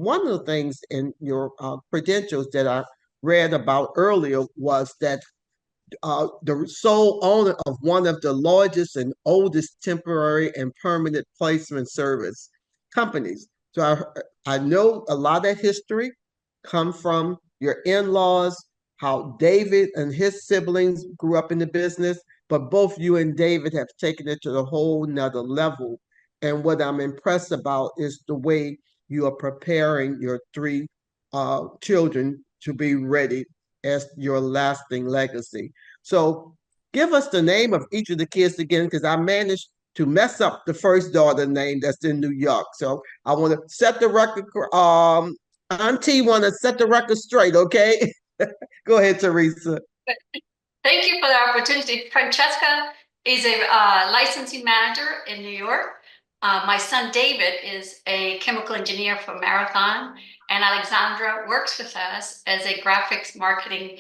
one of the things in your credentials that I read about earlier was that the sole owner of one of the largest and oldest temporary and permanent placement service companies. So I know a lot of history come from your in-laws, how David and his siblings grew up in the business, but both you and David have taken it to the whole nother level. And what I'm impressed about is the way you are preparing your three children to be ready as your lasting legacy. So give us the name of each of the kids again, because I managed to mess up the first daughter name that's in New York. So I want to set the record. Auntie want to set the record straight, okay? Go ahead, Teresa. Thank you for the opportunity. Francesca is a licensing manager in New York. My son David is a chemical engineer for Marathon, and Alexandra works with us as a graphics marketing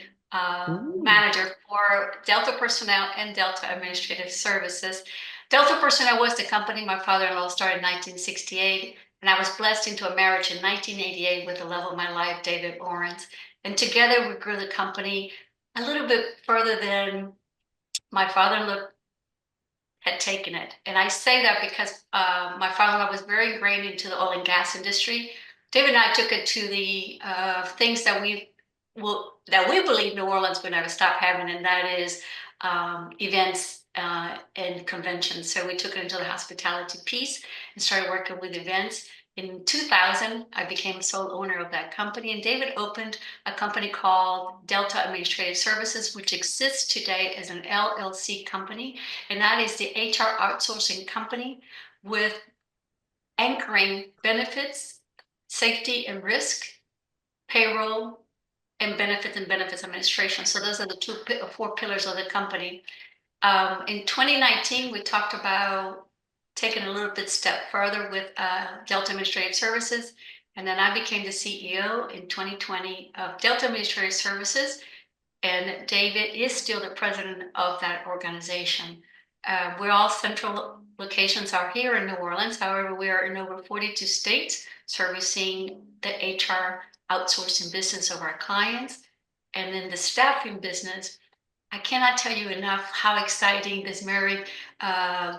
manager for Delta Personnel and Delta Administrative Services. Delta Personnel was the company my father-in-law started in 1968, and I was blessed into a marriage in 1988 with the love of my life, David Lawrence. And together we grew the company a little bit further than my father-in-law had taken it. And I say that because my father-in-law was very ingrained into the oil and gas industry. David and I took it to the things that we believe New Orleans would never stop having, and that is events and conventions. So we took it into the hospitality piece and started working with events. In 2000, I became sole owner of that company, and David opened a company called Delta Administrative Services, which exists today as an LLC company, and that is the HR outsourcing company with anchoring benefits, safety and risk, payroll, and benefits administration. So those are the four pillars of the company. In 2019, we talked about taking a little bit step further with Delta Administrative Services. And then I became the CEO in 2020 of Delta Administrative Services. And David is still the president of that organization. We're all central locations are here in New Orleans. However, we are in over 42 states servicing the HR outsourcing business of our clients. And then the staffing business, I cannot tell you enough how exciting this merry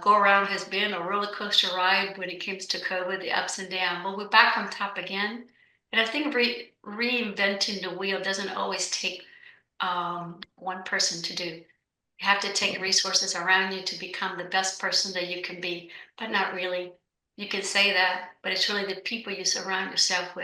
go-around has been, a roller coaster ride when it comes to COVID, the ups and downs. But we're back on top again. And I think reinventing the wheel doesn't always take one person to do. You have to take resources around you to become the best person that you can be, but not really. You can say that, but it's really the people you surround yourself with.